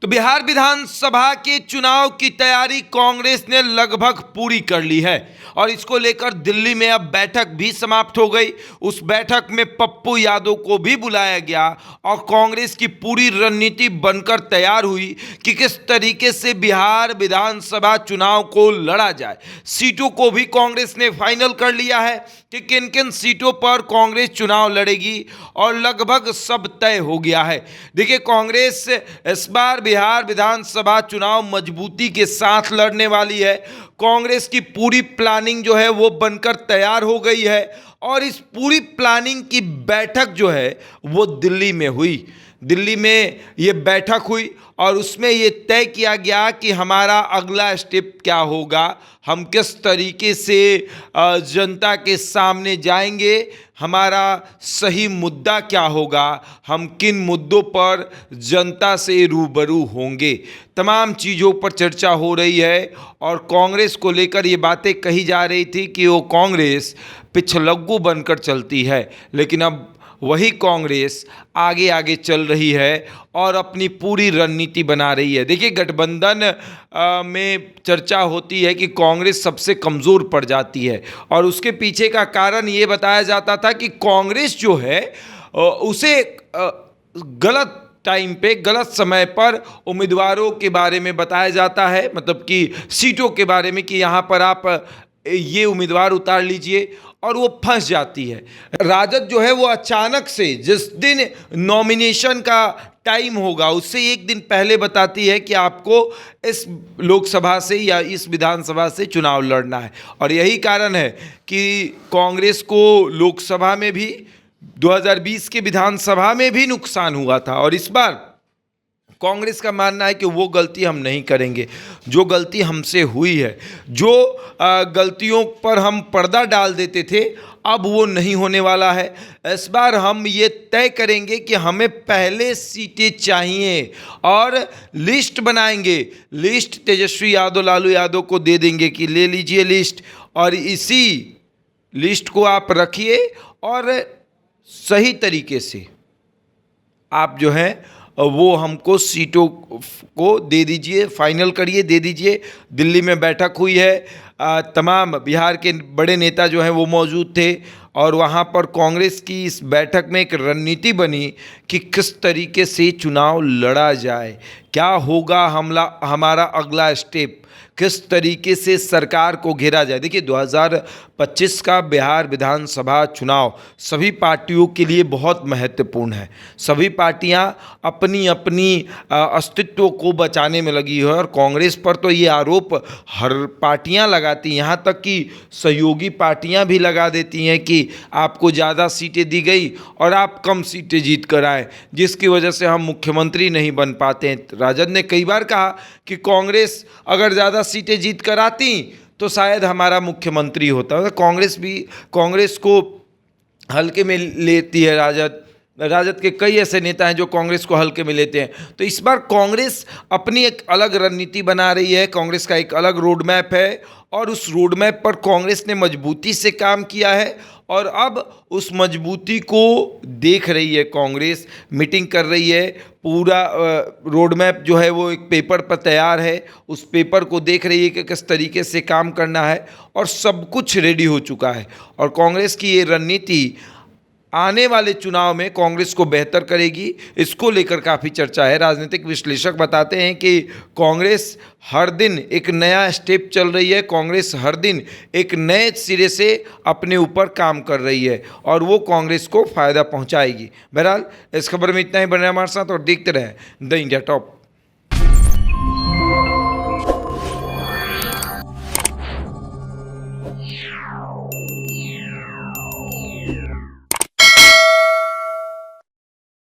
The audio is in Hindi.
तो बिहार विधानसभा के चुनाव की तैयारी कांग्रेस ने लगभग पूरी कर ली है और इसको लेकर दिल्ली में अब बैठक भी समाप्त हो गई। उस बैठक में पप्पू यादव को भी बुलाया गया और कांग्रेस की पूरी रणनीति बनकर तैयार हुई कि किस तरीके से बिहार विधानसभा चुनाव को लड़ा जाए। सीटों को भी कांग्रेस ने फाइनल कर लिया है कि किन किन सीटों पर कांग्रेस चुनाव लड़ेगी और लगभग सब तय हो गया है। देखिए, कांग्रेस इस बार बिहार विधानसभा चुनाव मजबूती के साथ लड़ने वाली है। कांग्रेस की पूरी प्लानिंग जो है वो बनकर तैयार हो गई है और इस पूरी प्लानिंग की बैठक जो है वो दिल्ली में हुई। दिल्ली में ये बैठक हुई और उसमें ये तय किया गया कि हमारा अगला स्टेप क्या होगा, हम किस तरीके से जनता के सामने जाएंगे, हमारा सही मुद्दा क्या होगा, हम किन मुद्दों पर जनता से रूबरू होंगे। तमाम चीज़ों पर चर्चा हो रही है और कांग्रेस को लेकर ये बातें कही जा रही थी कि वो कांग्रेस पिछलग्गू बनकर चलती है, लेकिन अब वही कांग्रेस आगे आगे चल रही है और अपनी पूरी रणनीति बना रही है। देखिए, गठबंधन में चर्चा होती है कि कांग्रेस सबसे कमज़ोर पड़ जाती है और उसके पीछे का कारण ये बताया जाता था कि कांग्रेस जो है उसे गलत टाइम पे गलत समय पर उम्मीदवारों के बारे में बताया जाता है, मतलब कि सीटों के बारे में कि यहाँ पर आप ये उम्मीदवार उतार लीजिए, और वो फंस जाती है। राजद जो है वो अचानक से जिस दिन नॉमिनेशन का टाइम होगा उससे एक दिन पहले बताती है कि आपको इस लोकसभा से या इस विधानसभा से चुनाव लड़ना है। और यही कारण है कि कांग्रेस को लोकसभा में भी 2020 के विधानसभा में भी नुकसान हुआ था और इस बार कांग्रेस का मानना है कि वो गलती हम नहीं करेंगे। जो गलती हमसे हुई है, जो गलतियों पर हम पर्दा डाल देते थे, अब वो नहीं होने वाला है। इस बार हम ये तय करेंगे कि हमें पहले सीटें चाहिए और लिस्ट बनाएंगे। लिस्ट तेजस्वी यादव, लालू यादव को दे देंगे कि ले लीजिए लिस्ट, और इसी लिस्ट को आप रखिए और सही तरीके से आप जो है वो हमको सीटों को दे दीजिए, फाइनल करिए, दे दीजिए। दिल्ली में बैठक हुई है, तमाम बिहार के बड़े नेता जो हैं वो मौजूद थे और वहाँ पर कांग्रेस की इस बैठक में एक रणनीति बनी कि किस तरीके से चुनाव लड़ा जाए, क्या होगा हमारा अगला स्टेप, किस तरीके से सरकार को घेरा जाए। देखिए, 2025 का बिहार विधानसभा चुनाव सभी पार्टियों के लिए बहुत महत्वपूर्ण है। सभी पार्टियां अपनी अपनी अस्तित्व को बचाने में लगी है और कांग्रेस पर तो ये आरोप हर पार्टियां लगाती, यहाँ तक कि सहयोगी पार्टियां भी लगा देती हैं कि आपको ज़्यादा सीटें दी गई और आप कम सीटें जीत कर आए, जिसकी वजह से हम मुख्यमंत्री नहीं बन पाते हैं। राजद ने कई बार कहा कि कांग्रेस अगर ज़्यादा सीटें जीत कर आती तो शायद हमारा मुख्यमंत्री होता। कांग्रेस को हल्के में लेती है राजद के कई ऐसे नेता हैं जो कांग्रेस को हल्के में लेते हैं। तो इस बार कांग्रेस अपनी एक अलग रणनीति बना रही है, कांग्रेस का एक अलग रोड मैप है और उस रोड मैप पर कांग्रेस ने मजबूती से काम किया है और अब उस मजबूती को देख रही है कांग्रेस, मीटिंग कर रही है। पूरा रोड मैप जो है वो एक पेपर पर तैयार है, उस पेपर को देख रही है कि किस तरीके से काम करना है और सब कुछ रेडी हो चुका है। और कांग्रेस की ये रणनीति आने वाले चुनाव में कांग्रेस को बेहतर करेगी, इसको लेकर काफ़ी चर्चा है। राजनीतिक विश्लेषक बताते हैं कि कांग्रेस हर दिन एक नया स्टेप चल रही है, कांग्रेस हर दिन एक नए सिरे से अपने ऊपर काम कर रही है और वो कांग्रेस को फ़ायदा पहुंचाएगी। बहरहाल, इस खबर में इतना ही। बने हमारे साथ और देखते रहें द इंडिया टॉप।